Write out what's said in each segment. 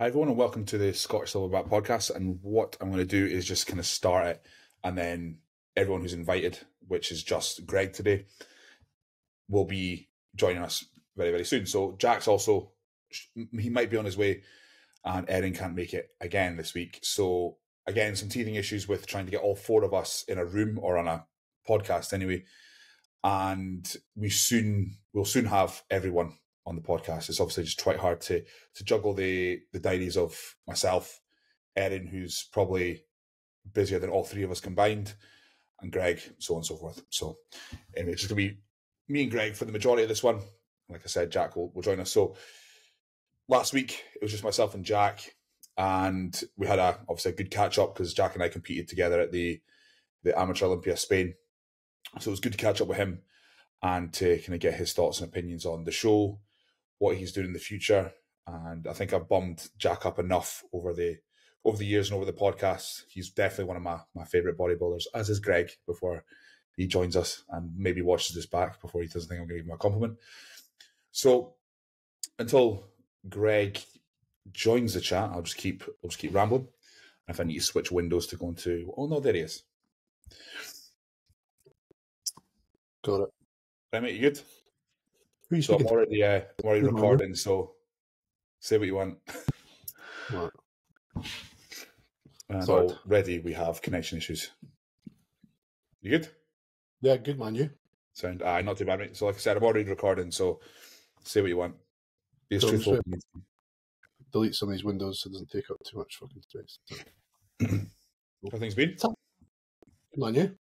Hi everyone and welcome to the Scottish Silverback podcast, and what I'm going to do is just kind of start it, and then everyone who's invited, which is just Greg today, will be joining us very, very soon. So Jack's also, he might be on his way, and Erin can't make it again this week. So again, some teething issues with trying to get all four of us in a room or on a podcast anyway, and we'll soon have everyone on the podcast. It's obviously just quite hard to juggle the diaries of myself, Erin, who's probably busier than all three of us combined, and Greg, so on and so forth. So anyway, it's just going to be me and Greg for the majority of this one. Like I said, Jack will join us. So last week, it was just myself and Jack, and we had obviously a good catch-up because Jack and I competed together at the Amateur Olympia Spain. So it was good to catch up with him and to kind of get his thoughts and opinions on the show, what he's doing in the future. And I think I've bummed Jack up enough over the years and over the podcast. He's definitely one of my favourite bodybuilders, as is Greg, before he joins us and maybe watches this back before he doesn't think I'm going to give him a compliment. So until Greg joins the chat, I'll just keep rambling. And if I need to switch windows to go into, oh no, there he is. Got it. Right, mate, you good? Who are you So I'm speaking already recording, so say what you want. Right. And Sorry. already we have connection issues. You good? Yeah, good man, you? Sound? Not too bad, mate. So like I said, I'm already recording, so say what you want. Be as So truthful. delete some of these windows so it doesn't take up too much fucking space. How things been? Good man, you?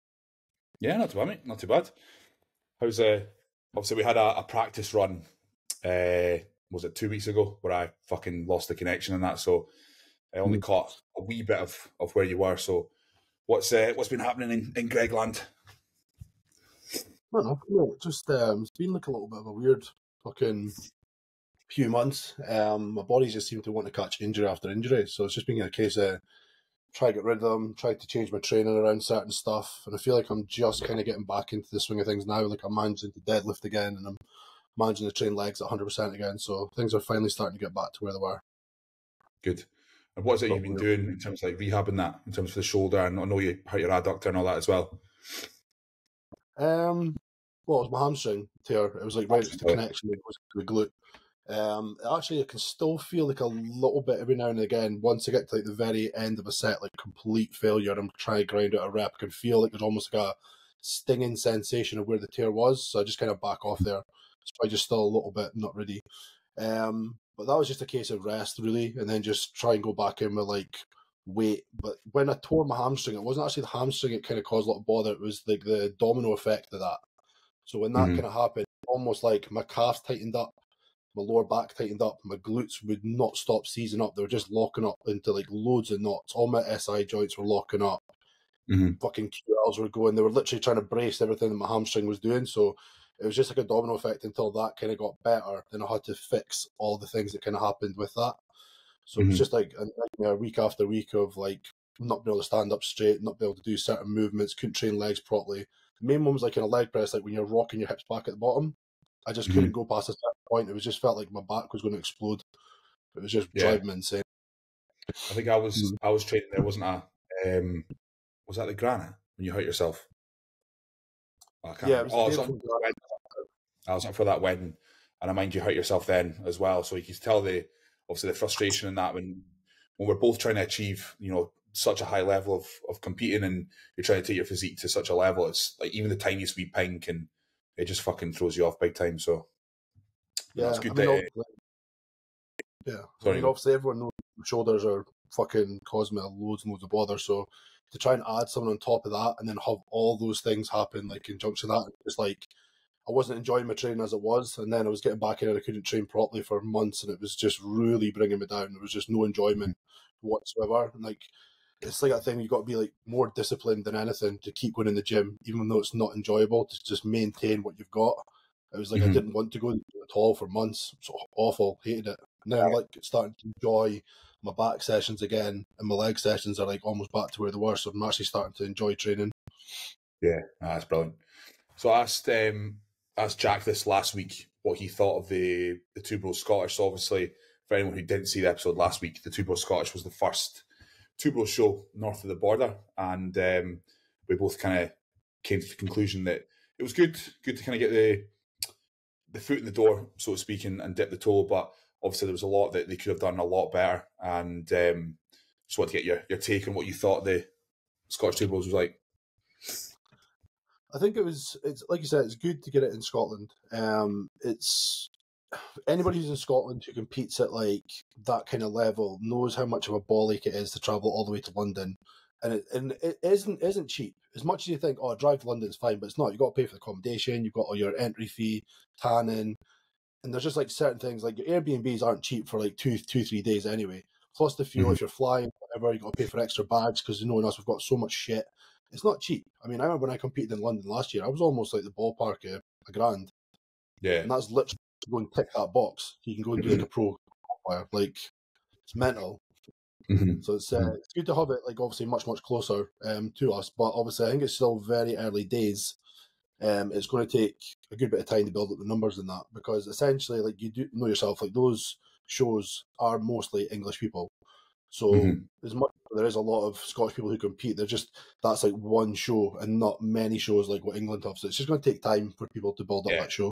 Yeah, not too bad, mate. Not too bad. How's obviously we had a practice run, was it 2 weeks ago, where I fucking lost the connection and that, so I only caught a wee bit of where you were. So what's been happening in Gregland? I don't know. Just it's been like a little bit of a weird fucking few months. My body's just seemed to want to catch injury after injury, so it's just been a case of try to get rid of them, try to change my training around certain stuff, and I feel like I'm just kind of getting back into the swing of things now. Like I'm managing to deadlift again, and I'm managing to train legs at 100% again, so things are finally starting to get back to where they were. Good. And what is it you've been doing in terms of like rehabbing that, in terms of the shoulder? And I know you hurt your adductor and all that as well. Well, it was my hamstring tear. It was like right at the connection with the glute. Actually, I can still feel like a little bit every now and again. Once I get to like the very end of a set, like complete failure, I'm trying to grind out a rep. I can feel like there's almost like a stinging sensation of where the tear was. So I just kind of back off there. It's probably just still a little bit not ready. But that was just a case of rest really, and then just try and go back in with like weight. But when I tore my hamstring, it wasn't actually the hamstring that kind of caused a lot of bother. It was like the domino effect of that. So when that kind of happened, almost like my calves tightened up, my lower back tightened up, my glutes would not stop seizing up. They were just locking up into like loads of knots. All my SI joints were locking up. Fucking QLs were going. They were literally trying to brace everything that my hamstring was doing. So it was just like a domino effect until that kind of got better. Then I had to fix all the things that kind of happened with that. So it was just like a week after week of like not being able to stand up straight, not being able to do certain movements, couldn't train legs properly. The main one was like in a leg press, like when you're rocking your hips back at the bottom. I just couldn't go past a certain point. It was just felt like my back was going to explode. It was just driving me insane. I think I was training there, wasn't I? Was that the granite when you hurt yourself? I can't remember. I was up for that wedding, and I mind you hurt yourself then as well. So you can tell obviously the frustration in that when we're both trying to achieve, such a high level of competing, and you're trying to take your physique to such a level. It's like even the tiniest wee ping it just fucking throws you off big time. So yeah, it's good. I mean, obviously everyone knows shoulders are fucking causing me loads and loads of bother. So to try and add someone on top of that and then have all those things happen like in conjunction with that, it's like I wasn't enjoying my training as it was, and then I was getting back in and I couldn't train properly for months, and it was just really bringing me down. There was just no enjoyment whatsoever. And like it's like that thing, you got to be like more disciplined than anything to keep going in the gym, even though it's not enjoyable, to just maintain what you've got. It was like I didn't want to go at all for months. So awful, hated it. Now I'm like starting to enjoy my back sessions again, and my leg sessions are like almost back to where they were. So I'm actually starting to enjoy training. Yeah, that's brilliant. So I asked Jack this last week what he thought of the Two Bros Scottish. So obviously for anyone who didn't see the episode last week, the Two Bros Scottish was the first Two Bros show north of the border, and we both kind of came to the conclusion that it was good to kind of get the foot in the door, so to speak, and dip the toe. But obviously, there was a lot that they could have done a lot better. And just want to get your take on what you thought the Scottish Two Bros was like. I think it's like you said, it's good to get it in Scotland. It's anybody who's in Scotland who competes at like that kind of level knows how much of a ball ache it is to travel all the way to London, and it isn't cheap. As much as you think, oh, drive to London is fine, but it's not. You've got to pay for the accommodation. You've got all your entry fee, tanning, and there's just like certain things like your Airbnbs aren't cheap for like 3 days anyway. Plus the fuel, if you're flying, whatever, you got to pay for extra bags because knowing us, we've got so much shit. It's not cheap. I mean, I remember when I competed in London last year, I was almost like the ballpark of a grand. Yeah. And that's literally go and tick that box. You can go and do like a pro qualifier. Like, it's mental. So it's good to have it, like, obviously much, much closer to us. But obviously, I think it's still very early days. It's going to take a good bit of time to build up the numbers in that because essentially, like, you do know yourself, like, those shows are mostly English people. So as much as there is a lot of Scottish people who compete, that's like one show and not many shows like what England have. So it's just going to take time for people to build up that show.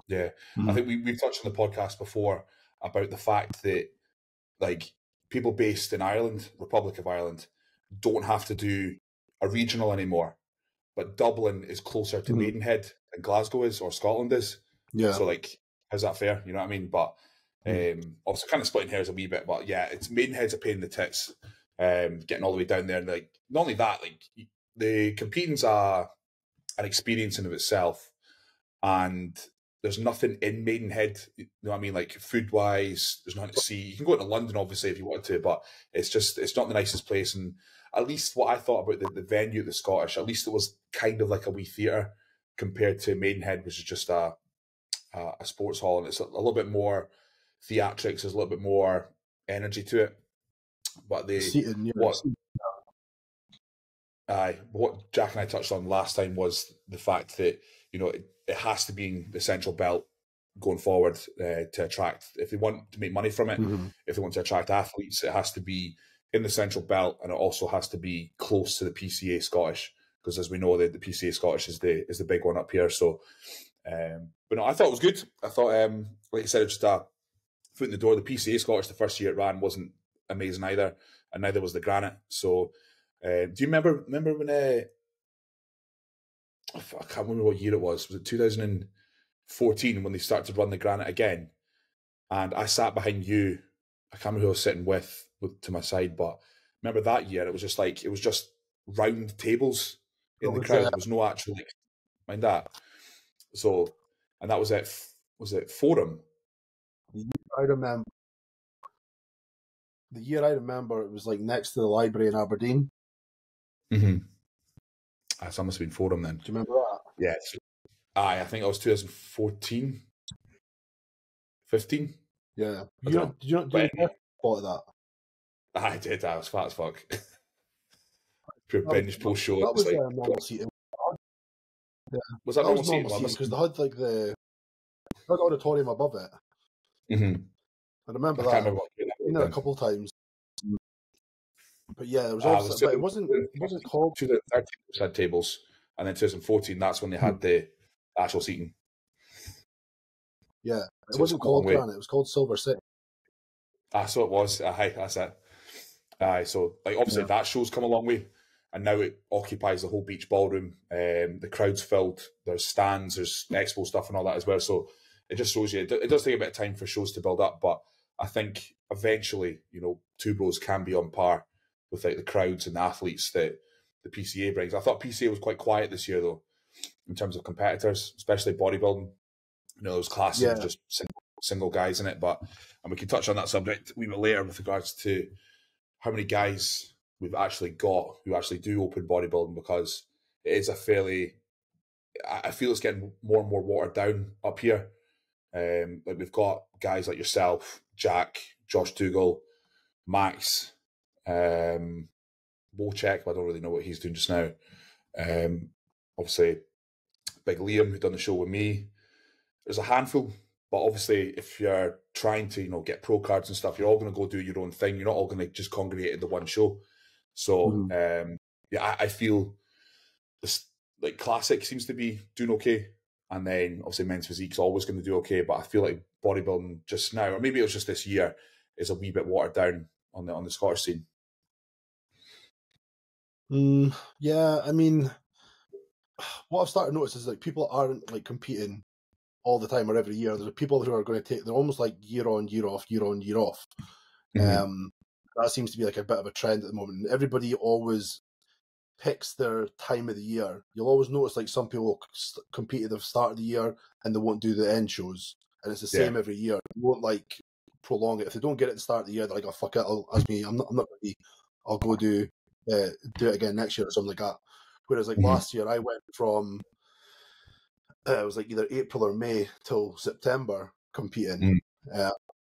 Yeah. I think we've touched on the podcast before about the fact that like people based in Ireland, Republic of Ireland, don't have to do a regional anymore. But Dublin is closer to Maidenhead than Glasgow is or Scotland is. Yeah. So like, how's that fair? You know what I mean? But also kind of splitting hairs a wee bit, but yeah, it's Maidenhead's a pain in the tits. Getting all the way down there, and like not only that, like the competing's an experience in of itself, and there's nothing in Maidenhead. You know what I mean? Like food wise, there's nothing to see. You can go to London obviously if you wanted to, but it's not the nicest place. And at least what I thought about the venue, the Scottish, at least it was kind of like a wee theatre compared to Maidenhead, which is just a sports hall, and it's a little bit more theatrics. There's a little bit more energy to it. But what Jack and I touched on last time was the fact that it has to be in the Central Belt going forward to attract. If they want to make money from it, if they want to attract athletes, it has to be in the Central Belt, and it also has to be close to the PCA Scottish, because as we know, the PCA Scottish is the big one up here. So, but no, I thought it was good. I thought, like I said, it's just a foot in the door. The PCA Scottish, the first year it ran, wasn't amazing either, and neither was the Granite. So, do you remember when I can't remember what year it was. Was it 2014 when they started to run the Granite again? And I sat behind you. I can't remember who I was sitting with to my side, but remember that year it was just round tables in the crowd. There was no actual mind that. So, and that was at Forum. I remember. The year I remember, it was like next to the library in Aberdeen. That must have been Forum then. Do you remember that? Yes. I think it was 2014, 15. Yeah. Did you not do a spot of that? I did. I was fat as fuck. Pure binge post show. That was normal seating. Yeah. Was that normal seating? Because they had like the auditorium above it. I remember that. I've been there a couple of times. But yeah, there was also, but it wasn't called. 2013 had tables, and then 2014, that's when they had the actual seating. Yeah, it wasn't called Granite, it was called Silver City. So it was. That's it. So like obviously that show's come a long way, and now it occupies the whole beach ballroom. The crowd's filled. There's stands, there's expo stuff and all that as well. So it just shows you it does take a bit of time for shows to build up, but I think eventually, Two Bros can be on par with like the crowds and the athletes that the PCA brings. I thought PCA was quite quiet this year though, in terms of competitors, especially bodybuilding. Those classes of just single guys in it. And we can touch on that subject a wee bit later with regards to how many guys we've actually got who actually do open bodybuilding, because it is I feel it's getting more and more watered down up here. Like we've got guys like yourself, Jack, Josh Dougal, Max, Wojciech, I don't really know what he's doing just now. Obviously, Big Liam, who done the show with me. There's a handful But obviously, if you're trying to, get pro cards and stuff, you're all going to go do your own thing. You're not all going to just congregate at the one show. So, Mhm. yeah, I feel this like classic seems to be doing okay, and then obviously men's physique's always going to do okay. But I feel like bodybuilding just now, or maybe it was just this year, is a wee bit watered down on the Scottish scene. Yeah, I mean, what I've started to notice is like people aren't like competing all the time or every year. There's people who are going to take, they're almost like year on, year off, year on, year off. Mm-hmm. That seems to be like a bit of a trend at the moment. And everybody always picks their time of the year. You'll always notice like some people compete at the start of the year and they won't do the end shows. And it's the Yeah. same every year. They won't like prolong it. If they don't get it at the start of the year, they're like, oh, fuck it, as me, I'm not ready. I'll go do it again next year or something like that. Whereas like Mm-hmm. last year, I went from it was like either April or May till September competing. Uh,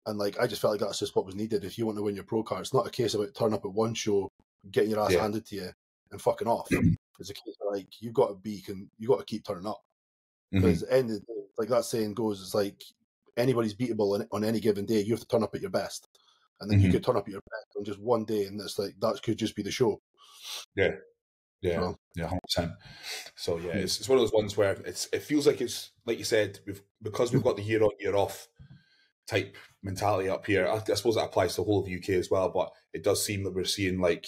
and like I just felt like that's just what was needed. If you want to win your pro card, it's not a case about turning up at one show, getting your ass Yeah. handed to you, and fucking off. It's a case of like you got to keep turning up because Mm-hmm. end of the day, like that saying goes, it's like anybody's beatable on any given day. You have to turn up at your best, and then you Mm-hmm. could turn up at your best on just one day, and it's like that could just be the show. Yeah. Yeah. So, Yeah. 100%. So yeah, hmm. it's one of those ones where it feels like it's like you said, because we've got the year on year off type mentality up here. I suppose that applies to the whole of the UK as well, but it does seem that we're seeing like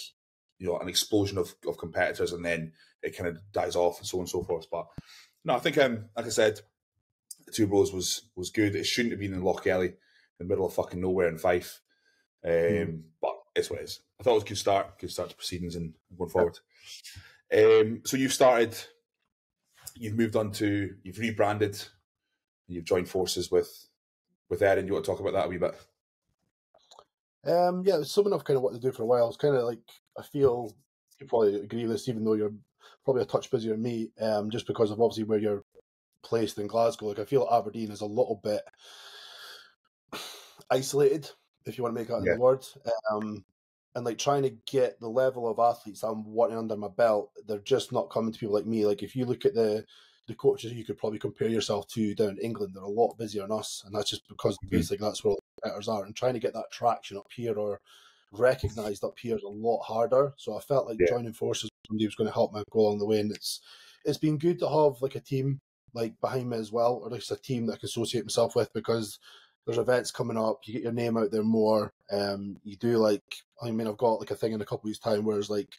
an explosion of competitors, and then it kind of dies off and so on and so forth. But no, I think like I said, the Two Bros was good. It shouldn't have been in Lochgelly, in the middle of fucking nowhere in Fife. Hmm. But it's what it is. I thought it was a good start to proceedings and going Yeah. forward. So you've moved on to, you've rebranded, you've joined forces with Erin. You want to talk about that a wee bit? Yeah, it's something I've kind of wanted to do for a while. It's kind of like I feel you probably agree with this, even though you're probably a touch busier than me. Just because of obviously where you're placed in Glasgow. Like I feel Aberdeen is a little bit isolated, if you want to make that in Yeah. the word. And like trying to get the level of athletes I'm wanting under my belt, they're just not coming to people like me. Like if you look at the coaches you could probably compare yourself to down in England, they're a lot busier than us, and that's just because Mm-hmm. basically that's where all the competitors are. And trying to get that traction up here or recognised up here is a lot harder. So I felt like Yeah. joining forces with somebody who was going to help me go along the way, and it's been good to have like a team like behind me as well, or at least a team that I can associate myself with, because there's events coming up, you get your name out there more. You do like, I mean, I've got like a thing in a couple of weeks' time where it's like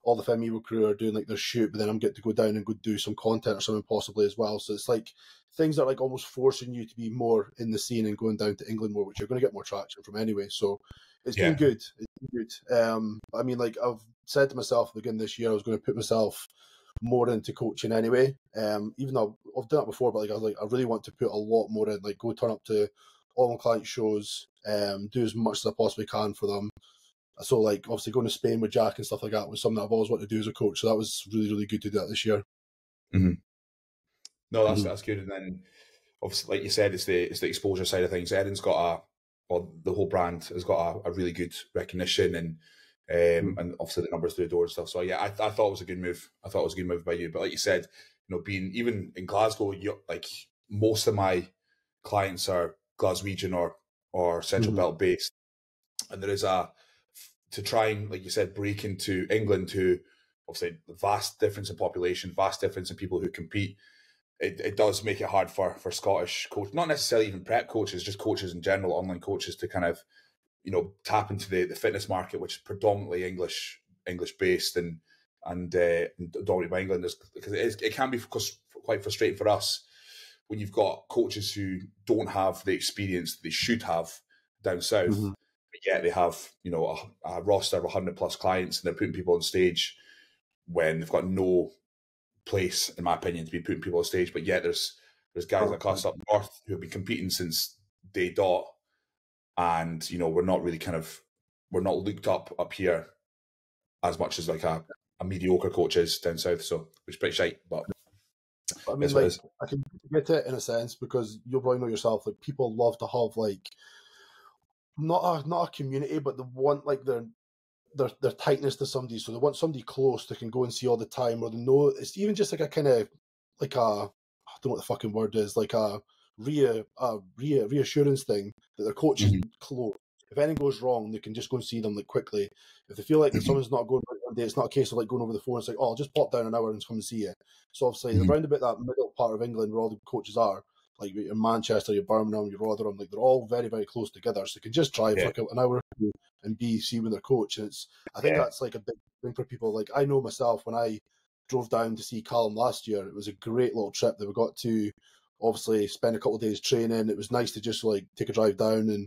all the Femivo crew are doing like their shoot, but then I'm getting to go down and go do some content or something possibly as well. So it's like things that are like almost forcing you to be more in the scene and going down to England more, which you're going to get more traction from anyway. So it's been Yeah. good. It's been good. I mean, like I've said to myself at the beginning of this year, I was going to put myself more into coaching anyway. Even though I've done it before, but like I was like, I really want to put a lot more in, like go turn up to all my client shows, do as much as I possibly can for them. So like obviously going to Spain with Jack and stuff like that was something that I've always wanted to do as a coach. So that was really, really good to do that this year. Mm-hmm. No, Mm-hmm. that's good. And then obviously, like you said, it's the exposure side of things. Erin's got the whole brand has got a really good recognition, and obviously the numbers through the door and stuff. So yeah, I thought it was a good move. I thought it was a good move by you. But like you said, being even in Glasgow, like most of my clients are Glaswegian or Central Mm-hmm. Belt based, and there is to try and, like you said, break into England, who obviously vast difference in population, vast difference in people who compete. It does make it hard for Scottish coaches, not necessarily even prep coaches, just coaches in general, online coaches, to kind of tap into the fitness market, which is predominantly English based and dominated by England, because it can be quite frustrating for us when you've got coaches who don't have the experience that they should have down south, Mm-hmm. but yet they have a roster of 100 plus clients, and they're putting people on stage when they've got no place, in my opinion, to be putting people on stage. But yet there's guys like us up north who have been competing since day dot, and we're not really we're not looked up here as much as like a mediocre coach is down south. So which is pretty shite, but I mean, it's what it like is. I can get it in a sense because you'll probably know yourself. Like people love to have like not a community, but they want like their tightness to somebody. So they want somebody close they can go and see all the time, or they know it's even just like a kind of like a I don't know what the fucking word is, like a reassurance thing that their coach is close. If anything goes wrong, they can just go and see them like quickly. If they feel like something's not going right one day, it's not a case of like going over the phone. It's like, oh, I'll just pop down an hour and come and see you. So obviously, around about that middle part of England where all the coaches are, like your Manchester, your Birmingham, your Rotherham, like they're all very, very close together. So they can just drive like an hour and be see with their coach. And I think that's like a big thing for people. Like I know myself when I drove down to see Callum last year, it was a great little trip that we got to obviously spend a couple of days training. It was nice to just like take a drive down and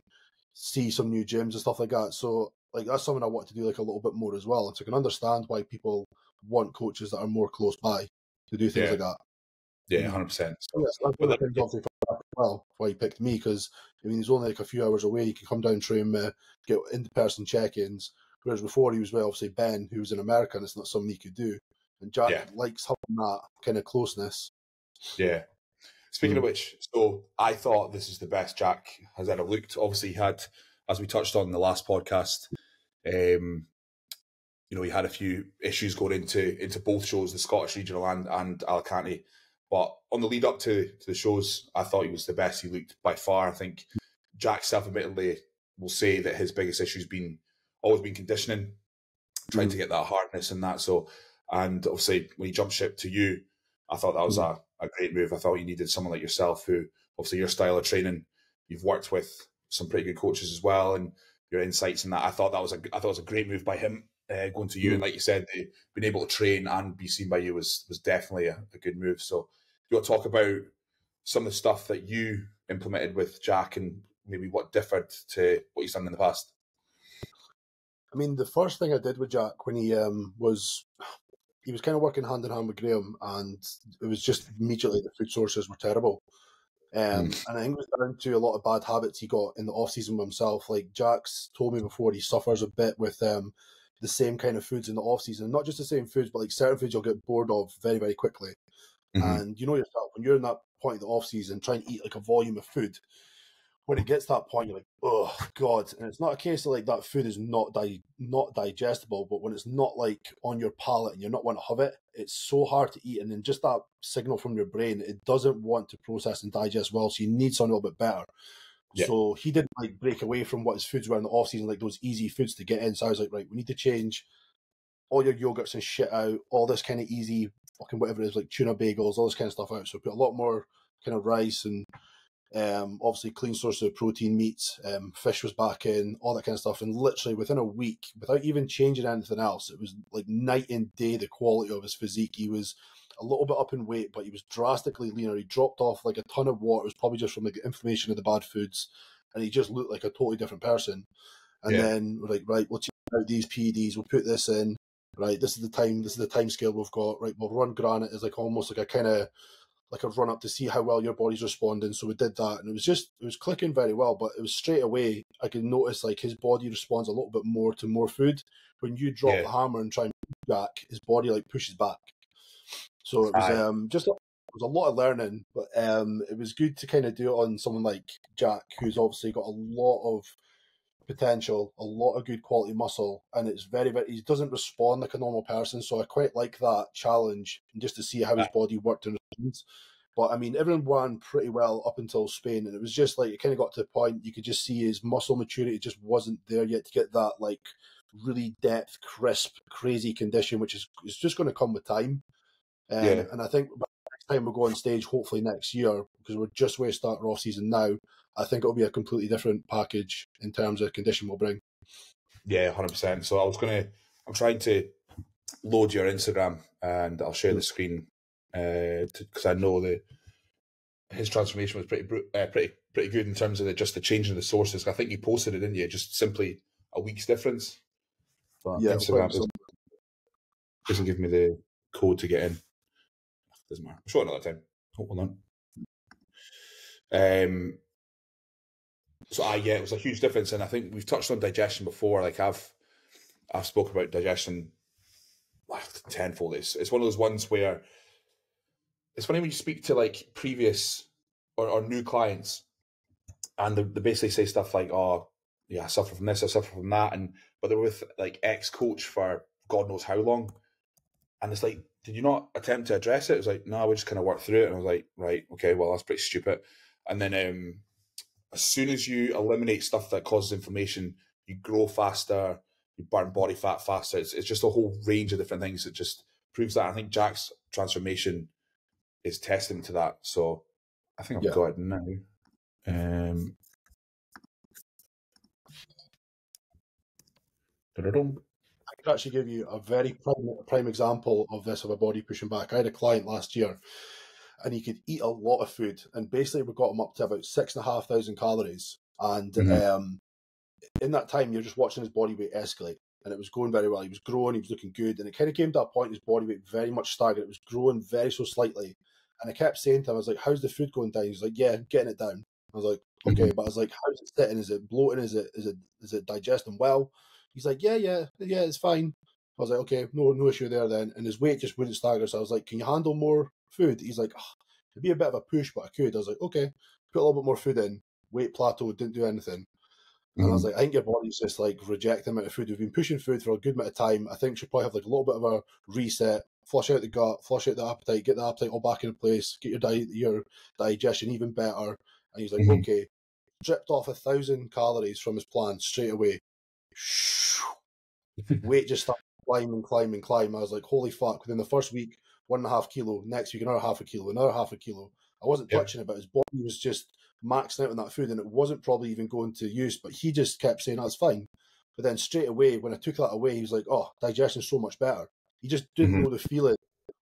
see some new gyms and stuff like that. So like that's something I want to do like a little bit more as well. And so I can understand why people want coaches that are more close by to do things like that. Yeah, 100%. So, yes, that's one of the things obviously for as well why he picked me, because I mean he's only like a few hours away. You can come down, train me, get in-person check-ins. Whereas before he was with obviously Ben, who was in America, and it's not something he could do. And Jack likes having that kind of closeness. Yeah. Speaking of which, so I thought this is the best Jack has ever looked. Obviously, he had, as we touched on in the last podcast, you know, he had a few issues going into both shows, the Scottish Regional and Alicante. But on the lead up to the shows, I thought he was the best he looked by far. I think Jack self-admittedly will say that his biggest issue has always been conditioning, trying to get that hardness and that. So, and obviously when he jumped ship to you, I thought that was a great move. I thought you needed someone like yourself who, obviously your style of training, you've worked with some pretty good coaches as well, and your insights in that. I thought it was a great move by him going to you. And like you said, being able to train and be seen by you was definitely a good move. So you want to talk about some of the stuff that you implemented with Jack and maybe what differed to what he's done in the past? I mean, the first thing I did with Jack when he was kind of working hand in hand with Graham, and it was just immediately the food sources were terrible. And I think it was down to a lot of bad habits he got in the off season with himself. Like Jack's told me before, he suffers a bit with the same kind of foods in the off season. Not just the same foods, but like certain foods you'll get bored of very, very quickly. And you know yourself, when you're in that point of the off season, trying to eat like a volume of food, when it gets to that point, you're like, oh God. And it's not a case of like that food is not digestible, but when it's not like on your palate and you're not want to have it, it's so hard to eat. And then just that signal from your brain, it doesn't want to process and digest well. So you need something a little bit better. Yeah. So he didn't like break away from what his foods were in the off season, like those easy foods to get in. So I was like, right, we need to change all your yogurts and shit out, all this kind of easy fucking whatever it is, like tuna bagels, all this kind of stuff out. So put a lot more kind of rice and obviously clean source of protein, meats, fish was back in, all that kind of stuff. And literally within a week, without even changing anything else, it was like night and day the quality of his physique. He was a little bit up in weight, but he was drastically leaner. He dropped off like a ton of water. It was probably just from like the inflammation of the bad foods, and he just looked like a totally different person. And then we're like, right, we'll check out these PEDs, we'll put this in. Right, this is the time scale we've got. Right, we'll run granite as like almost like a kind of like a run up to see how well your body's responding. So we did that, and it was clicking very well. But it was straight away I could notice like his body responds a little bit more to more food. When you drop the hammer and try and push back, his body like pushes back. So it was it was a lot of learning, but it was good to kind of do it on someone like Jack, who's obviously got a lot of potential, a lot of good quality muscle, and it's very, very, he doesn't respond like a normal person. So I quite like that challenge, and just to see how his body worked and responds. But I mean, everyone ran pretty well up until Spain, and it was just like it kind of got to a point you could just see his muscle maturity just wasn't there yet to get that like really depth, crisp, crazy condition, which is just going to come with time. And I think by the next time we go on stage, hopefully next year, because we're just way to start our off season now, I think it'll be a completely different package in terms of condition we'll bring. Yeah, 100%. So I'm trying to load your Instagram, and I'll share the screen because I know his transformation was pretty good in terms of just the changing of the sources. I think you posted it, didn't you? Just simply a week's difference. But yeah, Instagram doesn't give me the code to get in. Doesn't matter. Show it another time. Hold on. So it was a huge difference, and I think we've touched on digestion before. Like I've spoken about digestion tenfold. It's one of those ones where it's funny when you speak to like previous or new clients, and they basically say stuff like, "Oh, yeah, I suffer from this, I suffer from that," but they're with like ex-coach for God knows how long, and it's like, did you not attempt to address it? It was like, no, we just kind of worked through it, and I was like, right, okay, well, that's pretty stupid. And then as soon as you eliminate stuff that causes inflammation, you grow faster, you burn body fat faster. It's just a whole range of different things that just proves that. I think Jack's transformation is testament to that. So I think I've got it now. I could actually give you a very prime example of this, of a body pushing back. I had a client last year, and he could eat a lot of food, and basically we got him up to about 6,500 calories. And in that time, you're just watching his body weight escalate, and it was going very well. He was growing, he was looking good, and it kind of came to a point his body weight very much staggered. It was growing very so slightly, and I kept saying to him, I was like, "How's the food going down?" He's like, "Yeah, getting it down." I was like, "Okay," but I was like, "How's it sitting? Is it bloating? Is it digesting well?" He's like, yeah, it's fine. I was like, "Okay, no issue there then." And his weight just wouldn't stagger, so I was like, "Can you handle more food?" He's like, "Oh, it'd be a bit of a push, but I could." I was like, "Okay." Put a little bit more food in. Weight plateau, didn't do anything. And I was like, I think your body's just like rejecting the amount of food. We've been pushing food for a good amount of time. I think you should probably have like a little bit of a reset, flush out the gut, flush out the appetite, get the appetite all back in place, get your digestion even better. And he's like, okay, stripped off 1,000 calories from his plan straight away. Weight just started climb. I was like, holy fuck, within the first week, 1.5 kilo, next week, another half a kilo, another half a kilo. I wasn't touching it, but his body was just maxing out on that food, and it wasn't probably even going to use, but he just kept saying, that's fine. But then straight away, when I took that away, he was like, oh, digestion's so much better. He just didn't know the feeling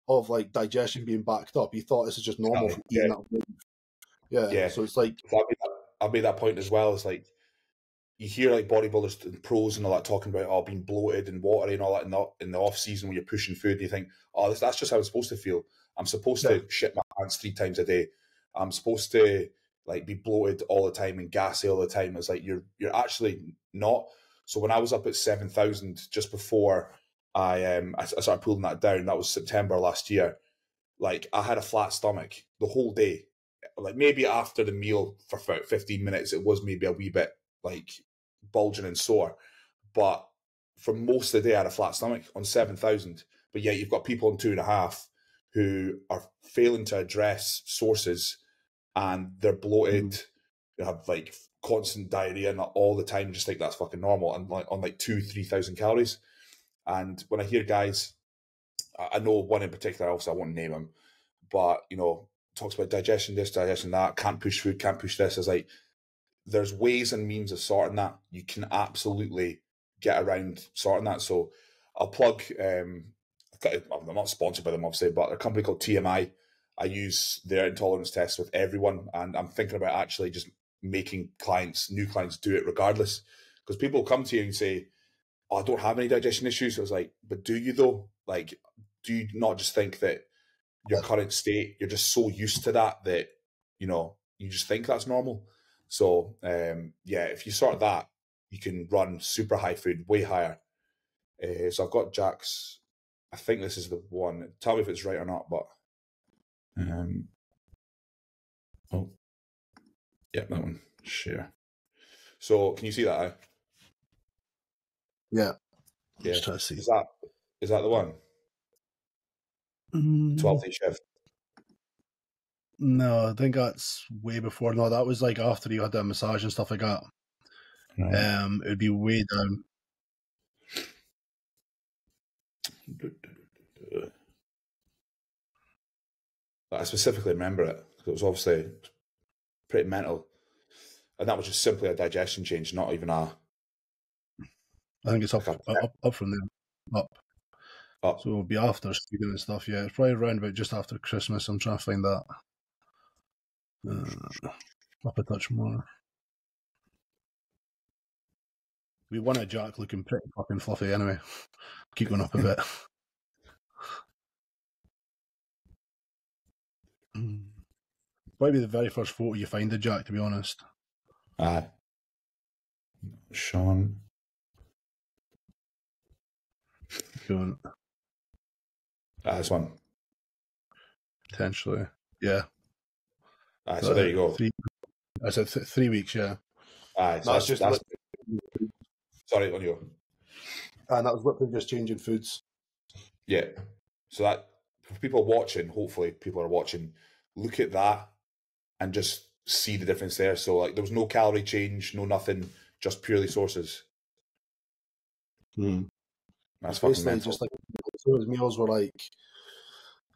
of like digestion being backed up. He thought this is just normal from eating that food. Yeah. So it's like, I've made that point as well. It's like, you hear like bodybuilders and pros and all that talking about being bloated and watery and all that in the off season when you're pushing food, and you think, that's just how I'm supposed to feel. I'm supposed to shit my pants 3 times a day. I'm supposed to like be bloated all the time and gassy all the time. It's like you're actually not. So when I was up at 7,000 just before I started pulling that down, that was September last year. Like I had a flat stomach the whole day. Like maybe after the meal for about 15 minutes, it was maybe a wee bit like bulging and sore, but for most of the day I had a flat stomach on 7,000. But yet you've got people on 2.5 who are failing to address sources, and they're bloated. They have like constant diarrhea and all the time, just think that's fucking normal, and like on like 2,000-3,000 calories. And when I hear guys, I know one in particular, obviously I won't name him, but talks about digestion this, digestion that, can't push food, can't push this. It's like, there's ways and means of sorting that. You can absolutely get around sorting that. So I'll plug, I'm not sponsored by them, obviously, but a company called TMI. I use their intolerance tests with everyone, and I'm thinking about actually just making new clients do it regardless. Because people come to you and say, I don't have any digestion issues. So I was like, but do you though? Like, do you not just think that your current state, you're just so used to that you just think that's normal? So if you sort that, you can run super high food, way higher. So I've got Jack's. I think this is the one. Tell me if it's right or not. But that one. Share. So can you see that? Yeah. Just trying to see. Is that the one? 12-day shift. No, I think that's way before. No, that was like after you had that massage and stuff like that. Right. It would be way down. I specifically remember it because it was obviously pretty mental, and that was just simply a digestion change, not even a. I think it's up from there, up. So it'll be after student and stuff. Yeah, it's probably around about just after Christmas. I'm trying to find that. Up a touch more. We won a Jack looking pretty fucking fluffy anyway. Keep going up a bit. Probably the very first photo you find of Jack, to be honest. Sean. Going. This one. Potentially. Yeah. So there you go. I said 3 weeks, yeah. So that's sorry, on you. And that was literally just changing foods. Yeah. So that, for people watching, hopefully people are watching, look at that and just see the difference there. So like there was no calorie change, no nothing, just purely sources. That's It's fucking basically mental. just like some of his meals were like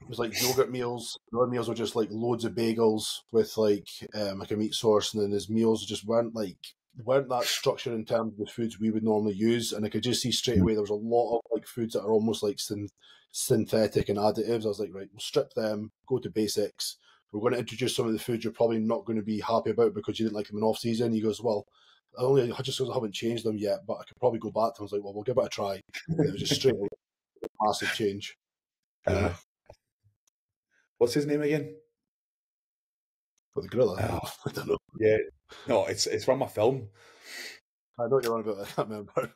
it was like yogurt meals. The other meals were just like loads of bagels with like a meat source, and then his meals just weren't that structured in terms of the foods we would normally use. And I could just see straight away there was a lot of like foods that are almost like synthetic and additives. I was like, right, we'll strip them, go to basics. We're going to introduce some of the foods you're probably not going to be happy about because you didn't like them in off season. He goes, well, I just haven't changed them yet, but I could probably go back to them. I was like, well, we'll give it a try. And it was just straight away a massive change. Uh, what's his name again? But the gorilla, Oh, I don't know. yeah, no, it's from a film. I know what you're on about. I can't remember.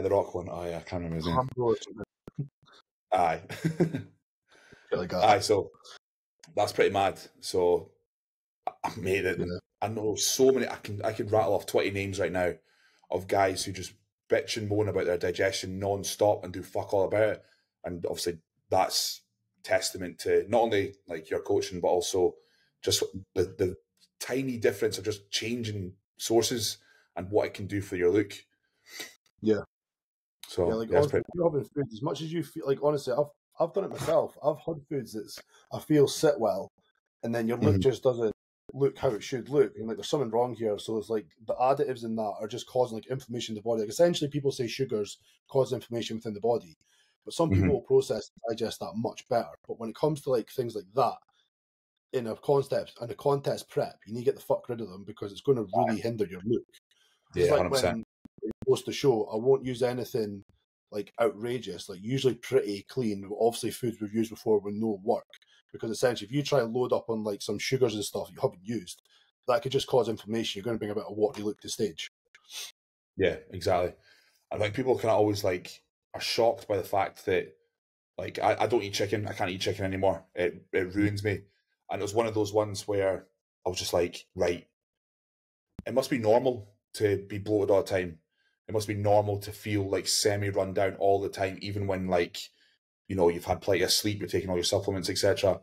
The Rock one. Oh yeah, I can't remember his name. Hamburg or something Aye, like that. aye. So that's pretty mad. So I made it. Yeah. I know so many. I can rattle off 20 names right now of guys who just bitch and moan about their digestion non-stop and do fuck all about it. And obviously that's testament to not only like your coaching, but also just the tiny difference of just changing sources and what it can do for your look. Yeah. So Yeah, like yeah, it's honestly, pretty. if you're having food as much as you feel like honestly, I've done it myself. I've had foods that I feel sit well, and then your look Mhm. just doesn't look how it should look. And like there's something wrong here. So it's like the additives in that are just causing like inflammation in the body. Like essentially people say sugars cause inflammation within the body. But some people Mhm. will process and digest that much better. But when it comes to like things like that, in a contest prep, you need to get the fuck rid of them because it's going to really hinder your look. This is Yeah, like 100%. when you post the show, I won't use anything like outrageous, like usually pretty clean. Obviously, foods we've used before will no work because essentially, if you try and load up on like some sugars and stuff you haven't used, that could just cause inflammation. You're going to bring a bit of watery look to stage. Yeah, exactly. I think people kind of always like are shocked by the fact that like I don't eat chicken. I can't eat chicken anymore. It ruins me. And it was one of those ones where I was just like, right, it must be normal to be bloated all the time. It must be normal to feel like semi run down all the time, even when like, you know, you've had plenty of sleep, you're taking all your supplements, etc.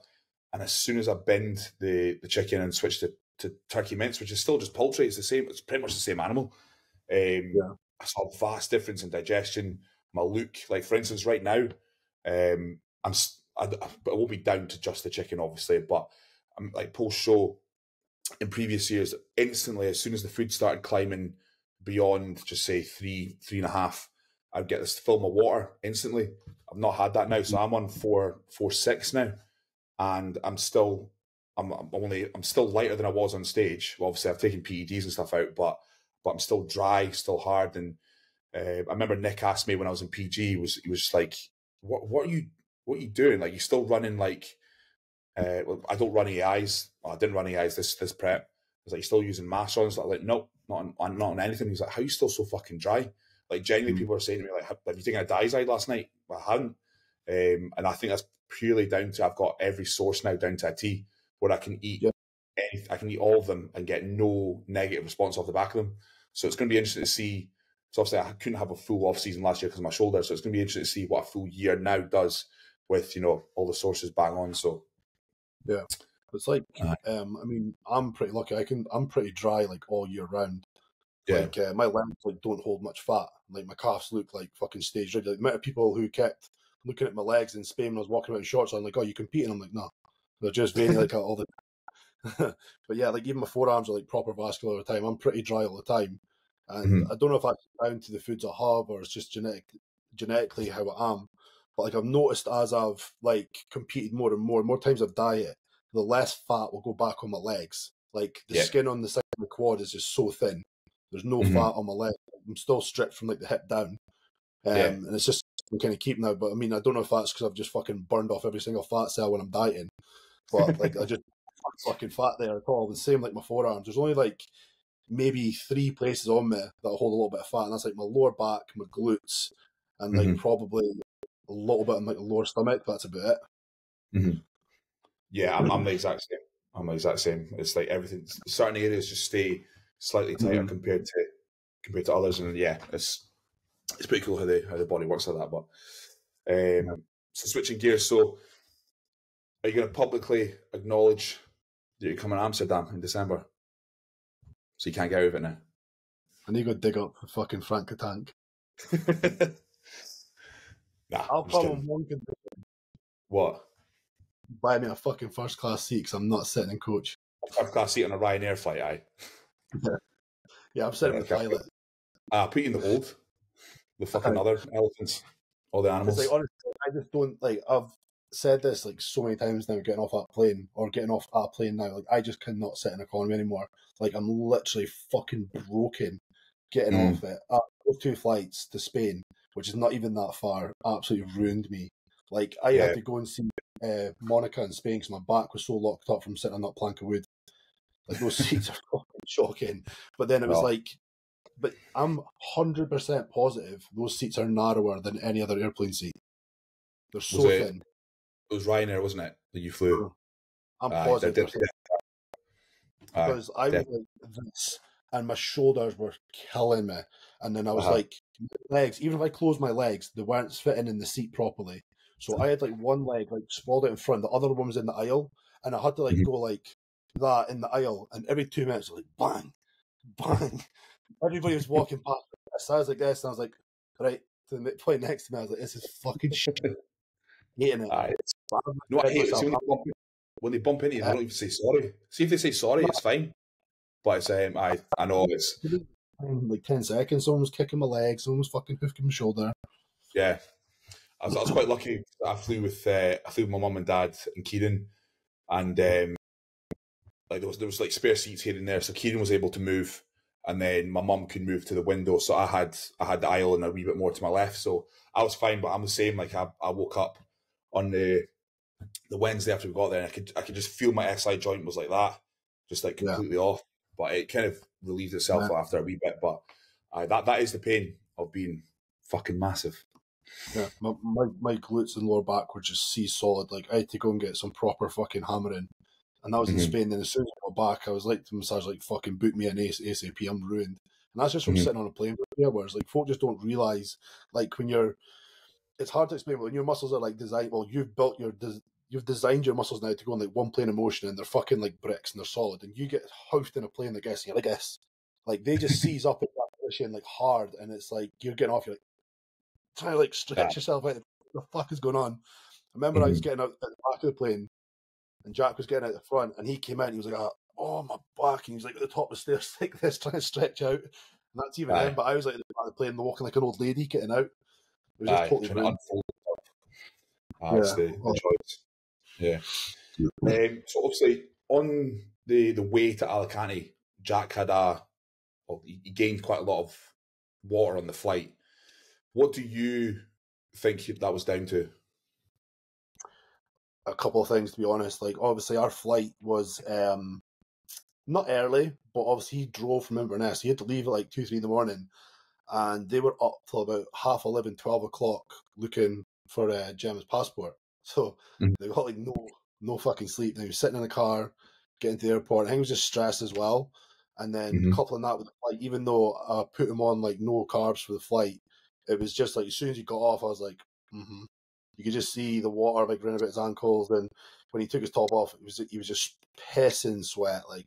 And as soon as I binned the chicken and switched to turkey mince, which is still just poultry, it's the same, it's pretty much the same animal. Yeah, I saw a vast difference in digestion, my look. Like for instance, right now, but it won't be down to just the chicken, obviously. But I'm like post show in previous years, instantly as soon as the food started climbing beyond, just say three and a half, I'd get this film of water instantly. I've not had that now, so I'm on 4.6 now, and I'm still lighter than I was on stage. Well, obviously I've taken PEDs and stuff out, but I'm still dry, still hard. And I remember Nick asked me when I was in PG, he was just like, what are you doing? Like, you still running like, well, I don't run AIs. Well, I didn't run AIs this prep. I was like, you still using mass on? So I'm like, nope, not on anything. He's like, how are you still so fucking dry? Like, genuinely, people are saying to me, like, have you taken a Dizide last night? Well, I hadn't. And I think that's purely down to I've got every source now down to a T where I can eat yeah, I can eat all of them and get no negative response off the back of them. So it's going to be interesting to see. So obviously I couldn't have a full off season last year because of my shoulder. So it's going to be interesting to see what a full year now does with, you know, all the sources bang on. So yeah. It's like, I mean, I'm pretty lucky. I'm pretty dry like all year round. yeah. Like my legs like don't hold much fat. Like my calves look like fucking stage ready. Like the amount of people who kept looking at my legs in Spain when I was walking around in shorts, I'm like, oh, you competing? I'm like, no, they're just veiny like all the. But yeah, like even my forearms are like proper vascular all the time. I'm pretty dry all the time, and Mhm. I don't know if that's down to the foods I have or it's just genetically how I am. But like I've noticed as I've like competed more times I've dieted, the less fat will go back on my legs. Like the Yeah. skin on the side of my quad is just so thin. There's no Mhm. fat on my leg. I'm still stripped from like the hip down. Yeah. And it's just I'm kind of keeping now. But I mean, I don't know if that's because I've just fucking burned off every single fat cell when I'm dieting. But like I just fucking fat there at all. The same like my forearms. There's only like maybe 3 places on me that hold a little bit of fat, and that's like my lower back, my glutes, and like Mhm. probably a little bit on like the lower stomach. That's about it. Mhm. Yeah, I'm the exact same. I'm the exact same. It's like everything. Certain areas just stay slightly tighter Mhm. compared to others, and yeah, it's pretty cool how the body works like that. But Yeah. so switching gears, so are you going to publicly acknowledge that you're coming to Amsterdam in December? So you can't get out of it now. I need to go dig up the fucking Frank the Tank. Nah, I'll I'm just problem kidding. one condition. What? Buy me a fucking first class seat because I'm not sitting in coach. A first class seat on a Ryanair flight, aye. Yeah, I'm sitting with the pilot. Put you in the hold. The fucking other elephants. All the animals. It's like, honestly, I just don't, like, I've said this, like, so many times now, getting off that plane, or getting off a plane now, like, I just cannot sit in economy anymore. Like, I'm literally fucking broken getting off it. Those 2 flights to Spain, which is not even that far, absolutely ruined me. Like, I had to go and see Monica in Spain because my back was so locked up from sitting on that plank of wood. Like, those seats are fucking shocking. But then it was like, but I'm 100% positive those seats are narrower than any other airplane seat. They're so thin. It was Ryanair, wasn't it, that you flew? I'm positive they're thin. Because I was like this, and my shoulders were killing me. And then I was like, legs, even if I closed my legs, they weren't fitting in the seat properly. So I had like one leg like sprawled out in front, the other one was in the aisle, and I had to like go like that in the aisle, and every 2 minutes, like bang, bang. Everybody was walking past. So I was like this, and I was like, right, to the point next to me, I was like, this is fucking shit. Hating it. No, I hate it. See, when they bump into you, they don't even say sorry. See, if they say sorry, it's fine. But it's, I know it's... Like 10 seconds, someone was kicking my leg, someone was fucking hoofing my shoulder. Yeah. I was quite lucky. I flew with my mum and dad and Kieran, and like there was like spare seats here and there, so Kieran was able to move, and then my mum could move to the window, so I had the aisle and a wee bit more to my left, so I was fine. But I'm the same. Like I woke up on the Wednesday after we got there, and I could just feel my SI joint was like that, just like completely off. But it kind of relieved itself after a wee bit. But that is the pain of being fucking massive. Yeah, my glutes and lower back were just solid. Like I had to go and get some proper fucking hammering, and that was in Spain. And as soon as I got back, I was like to massage, like fucking book me an ASAP. I'm ruined, and that's just from sitting on a plane for 3 hours. Like folk just don't realize, like when it's hard to explain. But when your muscles are like designed, well, you've designed your muscles now to go on like one plane of motion, and they're fucking like bricks and they're solid. And you get housed in a plane like this, and you're like this, like they just seize up in that position like hard, and it's like you're getting off. You're like, trying to like stretch yourself out. What the fuck is going on? I remember I was getting out at the back of the plane, and Jack was getting out the front, and he came in. He was like, "Oh, my back!" And he was like at the top of the stairs like this, trying to stretch out. And that's even him. But I was like at the back of the plane, walking like an old lady getting out. It was just totally ruined. It's the choice. Yeah. So obviously on the way to Alicante, Jack had he gained quite a lot of water on the flight. What do you think that was down to? A couple of things, to be honest. Like, obviously, our flight was not early, but obviously he drove from Inverness. He had to leave at like 2, 3 in the morning, and they were up till about 11:30, 12 o'clock looking for Gemma's passport. So they got like no fucking sleep. They were sitting in the car, getting to the airport. I think he was just stressed as well. And then coupling that with the flight, even though I put him on like no carbs for the flight, it was just like as soon as he got off, I was like, You could just see the water like running about his ankles. And when he took his top off, he was just pissing sweat, like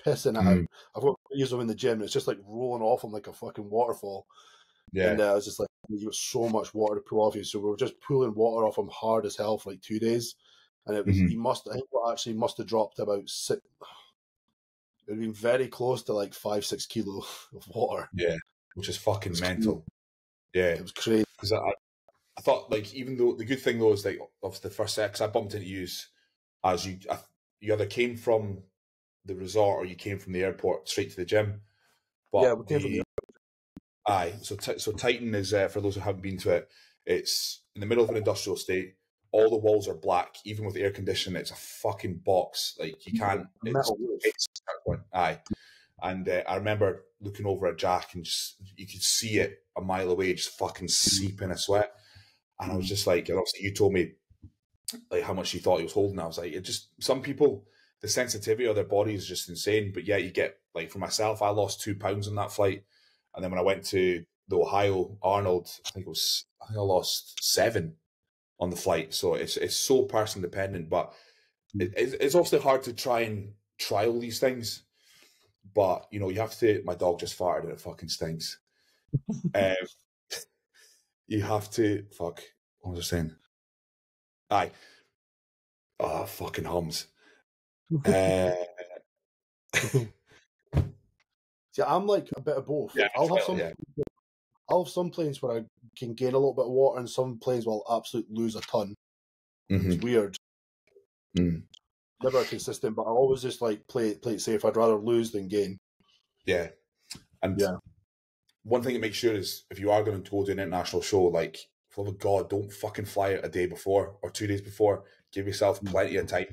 pissing it out. I've got videos of him in the gym, and it's just like rolling off him like a fucking waterfall. Yeah. And I was just like, you got so much water to pull off you. So we were just pulling water off him hard as hell for like 2 days. And it was, I think it must have dropped about 6. It would have been very close to like 5-6 kilos of water. Yeah, which is fucking mental. Crazy. Yeah. It was crazy. Because I thought, like, even though the good thing though is like, obviously the first set, because I bumped into you as you either came from the resort or you came from the airport straight to the gym. But yeah, we came from the Aye, so Titan is, for those who haven't been to it, it's in the middle of an industrial estate. All the walls are black, even with air conditioning. It's a fucking box. Like, you can't. It's aye. And I remember looking over at Jack, and just you could see it a mile away, just fucking seeping a sweat. And I was just like, and obviously you told me like how much you thought he was holding. I was like, it just, some people, the sensitivity of their body is just insane. But yeah, you get, like, for myself, I lost 2 pounds on that flight. And then when I went to the Ohio Arnold, I think I lost 7 on the flight. So it's so person dependent, but it's also hard to try and trial these things. But, you know, you have to, my dog just farted and it fucking stinks. Um, you have to, fuck, what was I saying? Aye. Oh, fucking hums. Uh, See, I'm like a bit of both. yeah, I'll have some planes where I can gain a little bit of water, and some planes will absolutely lose a ton. It's Mm-hmm. weird. Mm. Never consistent, but I always just like play it safe. I'd rather lose than gain. Yeah. And Yeah. one thing to make sure is if you are going to go to an international show, like, for the love of God, don't fucking fly out a day before or 2 days before. Give yourself plenty of time.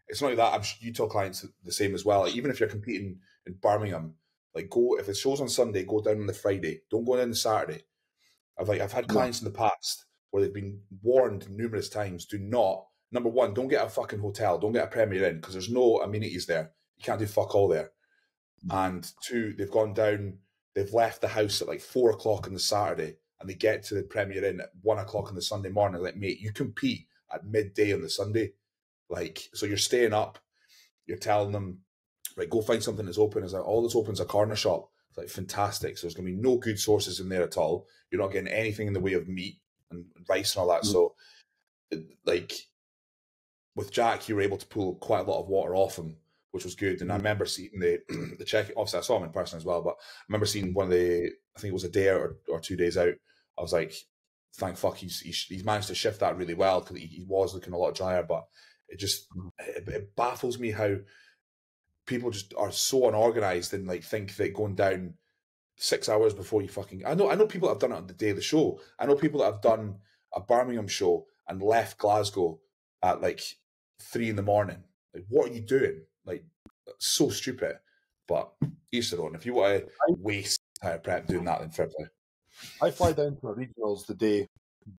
It's not like that. I'm sure you tell clients the same as well. Like, even if you're competing in Birmingham, like, go, if the show's on Sunday, go down on the Friday. Don't go in on the Saturday. I've had clients in the past where they've been warned numerous times, do not, number one, don't get a fucking hotel, don't get a Premier Inn, because there's no amenities there. You can't do fuck all there. And two, they've gone down, they've left the house at like 4 o'clock on the Saturday, and they get to the Premier Inn at 1 o'clock on the Sunday morning. Like, mate, you compete at midday on the Sunday. Like, so you're staying up, you're telling them, right, go find something that's open. It's like, all that's open is a corner shop. It's like, fantastic. So there's going to be no good sources in there at all. You're not getting anything in the way of meat and rice and all that. So, like, with Jack, you were able to pull quite a lot of water off him, which was good. And I remember seeing the check. Obviously, I saw him in person as well, but I remember seeing one of the, I think it was a day or 2 days out. I was like, thank fuck, he's managed to shift that really well, because he was looking a lot drier. But it baffles me how people just are so unorganized and like think that going down 6 hours before you fucking. I know people that have done it on the day of the show. I know people that have done a Birmingham show and left Glasgow at like 3 a.m. Like, what are you doing? Like, so stupid. But each their own. If you want to waste entire prep doing that, then fair play. I fly down to the regionals the day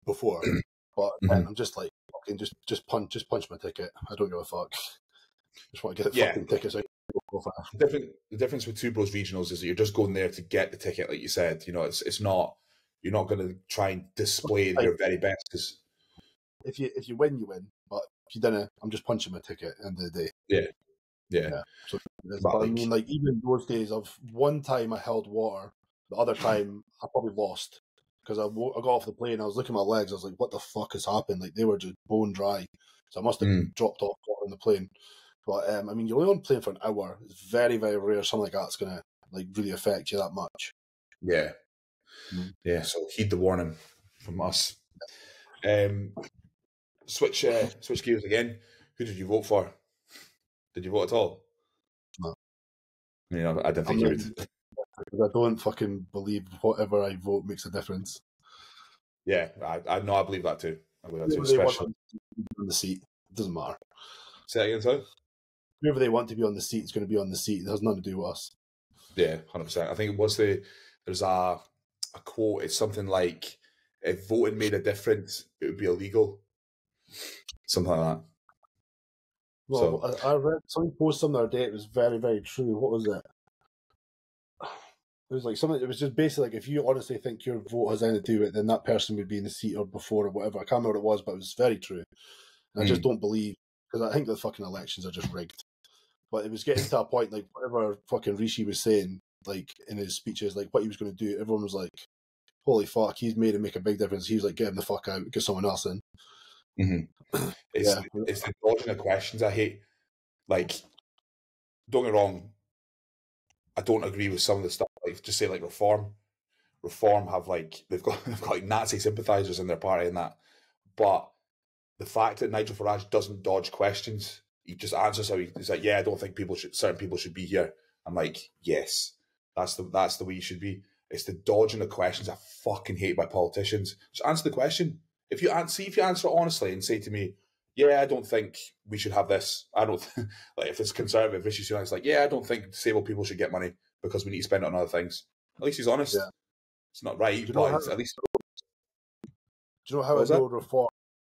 before, but then I'm just like, fucking just punch my ticket. I don't give a fuck. Just want to get the fucking tickets out. The difference with Two Bros regionals is that you're just going there to get the ticket, like you said. You know, it's not, you're not going to try and display your very best. Cause, if you win, you win. But if you didn't, I'm just punching my ticket at the end of the day. Yeah. So, but I mean, like, even those days of one time I held water, the other time I probably lost because I got off the plane. I was looking at my legs. I was like, "What the fuck has happened?" Like, they were just bone dry. So I must have dropped off water on the plane. But I mean, you're only on plane for an hour. It's very, very rare something like that's gonna like really affect you that much. Yeah. So heed the warning from us. Switch gears again. Who did you vote for? Did you vote at all? No. I didn't think you would. I don't fucking believe whatever I vote makes a difference. Yeah, I know. I believe that too. Especially on the seat, it doesn't matter. Say that again, sorry. Whoever they want to be on the seat is going to be on the seat. It has nothing to do with us. Yeah, 100%. I think it was there's a quote. It's something like, if voting made a difference, it would be illegal. Something like that. Well, so, I read somebody posted something the other day. It was very, very true. What was it? It was like something. It was just basically like, if you honestly think your vote has anything to do with it, then that person would be in the seat or before or whatever. I can't remember what it was, but it was very true. And I just don't believe, because I think the fucking elections are just rigged. But it was getting to a point, like, whatever fucking Rishi was saying, like, in his speeches, like, what he was going to do, everyone was like, holy fuck, he's made it make a big difference. He was like, get him the fuck out, get someone else in. It's the dodging of questions I hate. Like, don't get me wrong, I don't agree with some of the stuff. Like, just say like Reform have like they've got like Nazi sympathisers in their party and that. But the fact that Nigel Farage doesn't dodge questions, he just answers how he's like, yeah, I don't think certain people should be here. I'm like, yes, that's the way you should be. It's the dodging of questions I fucking hate by politicians. Just answer the question. If you answer it honestly and say to me, yeah, I don't think we should have this. I don't like, if it's conservative issues. It's like, yeah, I don't think disabled people should get money because we need to spend it on other things. At least he's honest. Yeah. It's not right, but at least. Do you know how I know reform?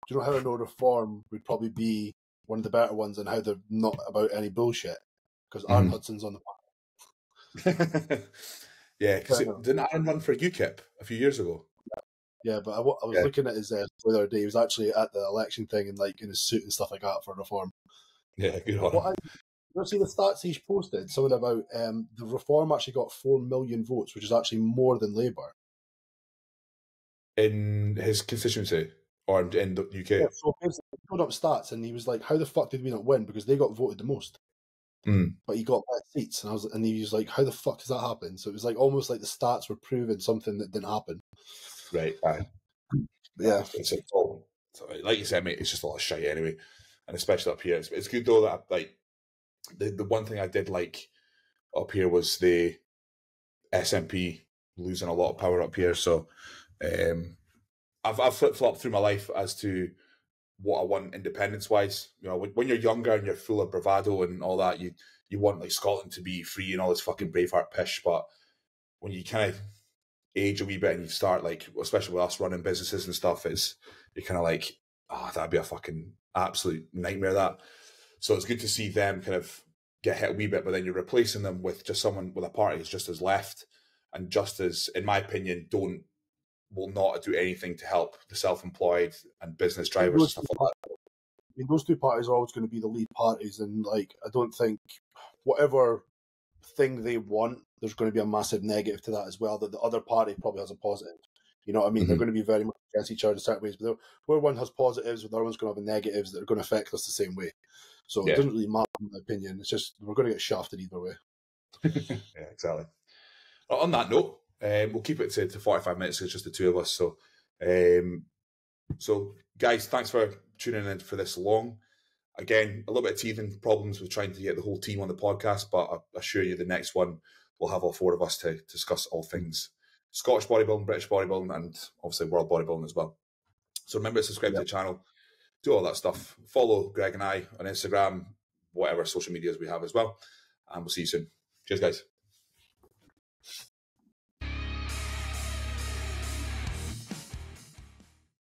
Do you know how I know reform would probably be one of the better ones, and how they're not about any bullshit? Because Aaron Hudson's on the panel. Yeah, because didn't Aaron run for UKIP a few years ago? Yeah, but I was looking at his the other day. He was actually at the election thing and like in his suit and stuff like that for reform. Yeah, good on him. You see the stats he's posted? Something about the Reform actually got 4 million votes, which is actually more than Labour. In his constituency or in the UK? Yeah, so basically, he put up stats and he was like, how the fuck did we not win? Because they got voted the most. But he got less seats. And he was like, how the fuck does that happen? So it was like almost like the stats were proving something that didn't happen. Right, aye. Yeah. It's all, like you said, mate, it's just a lot of shit anyway. And especially up here. It's good though that like the one thing I did like up here was the SNP losing a lot of power up here. So I've flip-flopped through my life as to what I want independence-wise. You know, when you're younger and you're full of bravado and all that, you want like Scotland to be free and all this fucking Braveheart pish. But when you kind of age a wee bit and you start like, especially with us running businesses and stuff, you're kind of like, oh, that'd be a fucking absolute nightmare. That. So it's good to see them kind of get hit a wee bit, but then you're replacing them with just someone with a party who's just as left and just as, in my opinion, will not do anything to help the self-employed and business drivers and stuff like that. I mean, those two parties are always going to be the lead parties, and like, I don't think whatever thing they want, there's going to be a massive negative to that as well. That the other party probably has a positive. You know what I mean? They're going to be very much against each other in certain ways, but where one has positives, the other one's going to have negatives that are going to affect us the same way. So it doesn't really matter, in my opinion. It's just we're going to get shafted either way. Yeah, exactly. On that note, we'll keep it to 45 minutes. It's just the two of us. So guys, thanks for tuning in for this long. Again, a little bit of teething problems with trying to get the whole team on the podcast, but I assure you the next one we'll have all four of us to discuss all things Scottish bodybuilding, British bodybuilding, and obviously world bodybuilding as well. So remember to subscribe to the channel, do all that stuff. Follow Greg and I on Instagram, whatever social medias we have as well. And we'll see you soon. Cheers, guys.